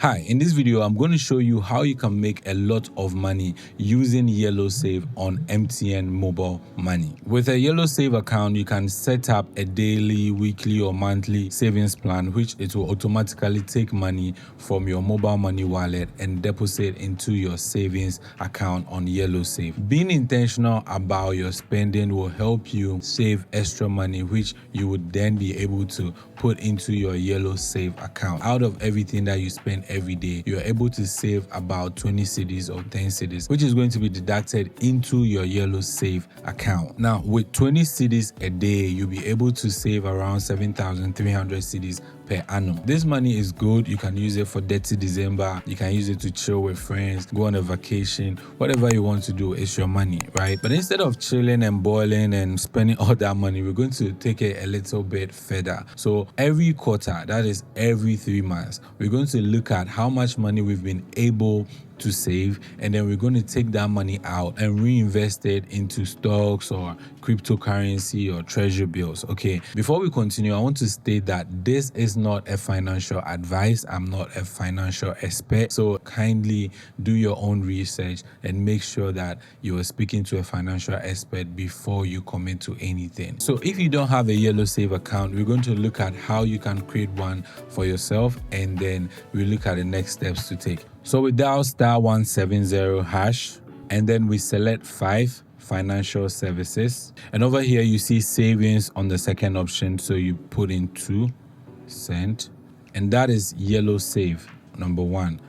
Hi, in this video, I'm going to show you how you can make a lot of money using Yello Save on MTN Mobile Money. With a Yello Save account, you can set up a daily, weekly, or monthly savings plan, which it will automatically take money from your mobile money wallet and deposit into your savings account on Yello Save. Being intentional about your spending will help you save extra money, which you would then be able to put into your Yello Save account. Out of everything that you spend every day, you're able to save about 20 cedis or 10 cedis, which is going to be deducted into your Yello Save account. Now, with 20 cedis a day, you'll be able to save around 7,300 cedis per annum. This money is good. You can use it for dirty December. You can use it to chill with friends, go on a vacation, whatever you want to do. It's your money, right? But instead of chilling and boiling and spending all that money, we're going to take it a little bit further. So every quarter, that is every 3 months, we're going to look at how much money we've been able to save, and then we're going to take that money out and reinvest it into stocks or cryptocurrency or treasury bills. Okay, before we continue, I want to state that this is not a financial advice. I'm not a financial expert, so kindly do your own research and make sure that you are speaking to a financial expert before you commit to anything. So if you don't have a Yello Save account, we're going to look at how you can create one for yourself, and then we look at the next steps to take. So we dial *170#, and then we select 5 financial services, and over here you see savings on the second option, so you put in 2 cents, and that is Yello Save number 1.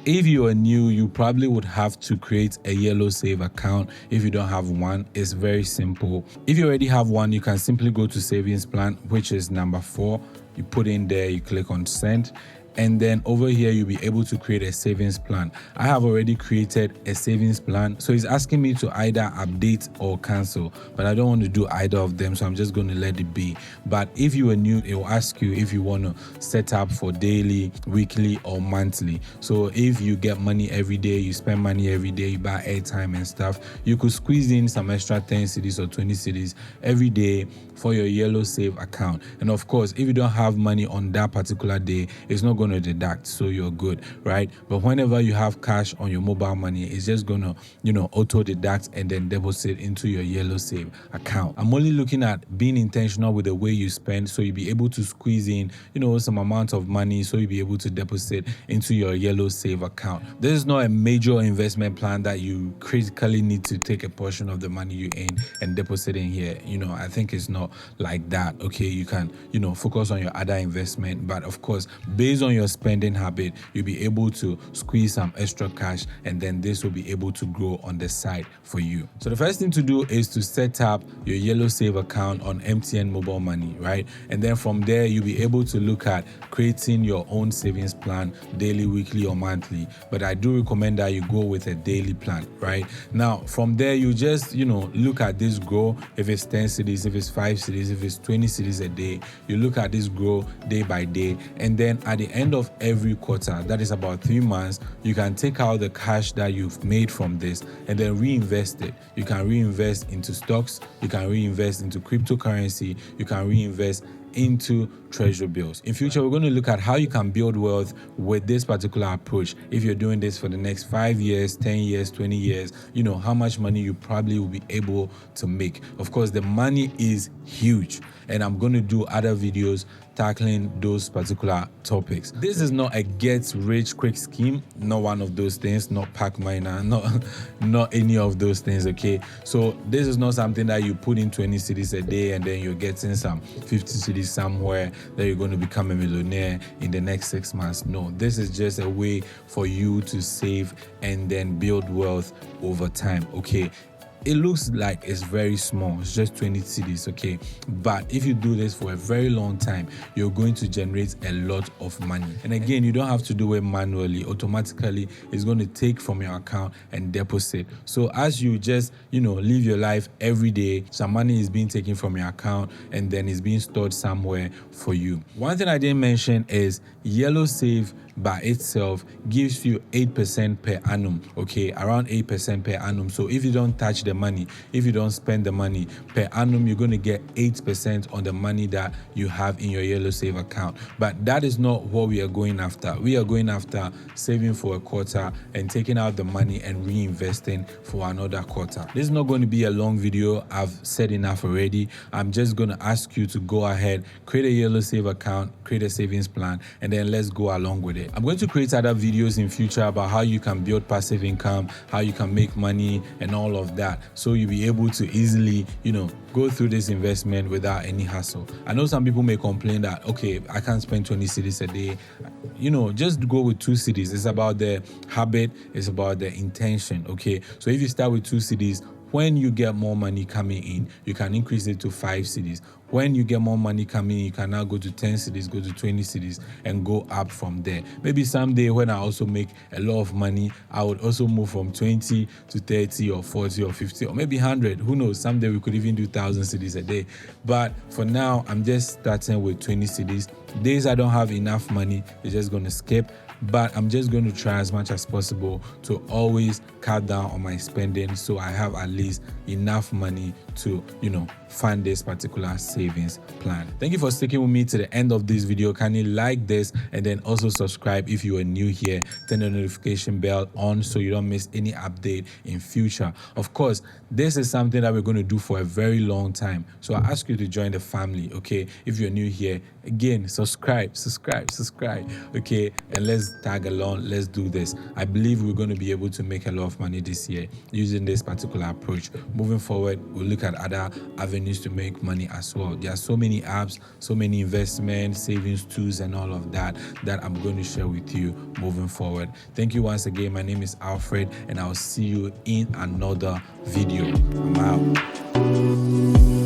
If you are new, you probably would have to create a Yello Save account. If you don't have one, it's very simple. If you already have one, you can simply go to savings plan, which is number 4. You put in there, you click on send, and then over here you'll be able to create a savings plan. I have already created a savings plan, so it's asking me to either update or cancel, but I don't want to do either of them, so I'm just going to let it be. But if you are new, it will ask you if you want to set up for daily, weekly, or monthly. So if you get money every day, you spend money every day, you buy airtime and stuff, you could squeeze in some extra 10 cedis or 20 cedis every day for your Yello Save account. And of course, if you don't have money on that particular day, it's not going to deduct, so you're good, right? But whenever you have cash on your mobile money, it's just gonna auto deduct and then deposit into your Yello Save account. I'm only looking at being intentional with the way you spend, so you'll be able to squeeze in some amount of money, so you'll be able to deposit into your Yello Save account. This is not a major investment plan that you critically need to take a portion of the money you earn and deposit in here. I think it's not like that. Okay, you can focus on your other investment, but of course, based on your spending habit, you'll be able to squeeze some extra cash, and then this will be able to grow on the side for you. So the first thing to do is to set up your Yello Save account on MTN Mobile Money, right? And then from there, you'll be able to look at creating your own savings plan, daily, weekly, or monthly. But I do recommend that you go with a daily plan, right? Now, from there, you just look at this grow. If it's 10 cedis, if it's 5 cedis, if it's 20 cedis a day, you look at this grow day by day, and then at the end of every quarter, that is about 3 months, you can take out the cash that you've made from this and then reinvest it. You can reinvest into stocks, you can reinvest into cryptocurrency, you can reinvest into treasury bills. In future, we're going to look at how you can build wealth with this particular approach. If you're doing this for the next 5 years, 10 years, 20 years, how much money you probably will be able to make. Of course, the money is huge, and I'm going to do other videos tackling those particular topics. This is not a get rich quick scheme, not one of those things, not pack miner, not any of those things. Okay, so this is not something that you put in 20 cedis a day and then you're getting some 50 cedis somewhere that you're going to become a millionaire in the next 6 months. No, this is just a way for you to save and then build wealth over time. Okay, it looks like it's very small, it's just 20 cedis, okay? But if you do this for a very long time, you're going to generate a lot of money. And again, you don't have to do it manually. Automatically, it's going to take from your account and deposit. So as you just, live your life every day, some money is being taken from your account and then it's being stored somewhere for you. One thing I didn't mention is Yello Save by itself gives you 8% per annum, okay, around 8% per annum. So if you don't touch the money, if you don't spend the money per annum, you're going to get 8% on the money that you have in your Yello Save account. But that is not what we are going after. We are going after saving for a quarter and taking out the money and reinvesting for another quarter. This is not going to be a long video. I've said enough already. I'm just going to ask you to go ahead, create a Yello Save account, create a savings plan, and then let's go along with it. I'm going to create other videos in future about how you can build passive income, how you can make money and all of that, so you'll be able to easily, go through this investment without any hassle. I know some people may complain that, okay, I can't spend 20 cedis a day. Just go with 2 cedis. It's about the habit, it's about the intention, okay? So if you start with 2 cedis, when you get more money coming in, you can increase it to 5 cedis. When you get more money coming in, you can now go to 10 cedis, go to 20 cedis, and go up from there. Maybe someday when I also make a lot of money, I would also move from 20 to 30 or 40 or 50 or maybe 100. Who knows? Someday we could even do 1,000 cedis a day. But for now, I'm just starting with 20 cedis. Days I don't have enough money, you're just going to skip. But I'm just going to try as much as possible to always cut down on my spending, so I have at least enough money to, fund this particular savings plan. Thank you for sticking with me to the end of this video. Can you like this and then also subscribe if you are new here? Turn the notification bell on so you don't miss any update in future. Of course, this is something that we're going to do for a very long time. So I ask you to join the family, okay? If you're new here, again, subscribe, okay? And let's tag along. Let's do this. I believe we're going to be able to make a lot of money this year using this particular approach. Moving forward, we'll look at other avenues to make money as well. There are so many apps, so many investment savings tools and all of that I'm going to share with you moving forward. Thank you once again. My name is Alfred, and I'll see you in another video. I'm out.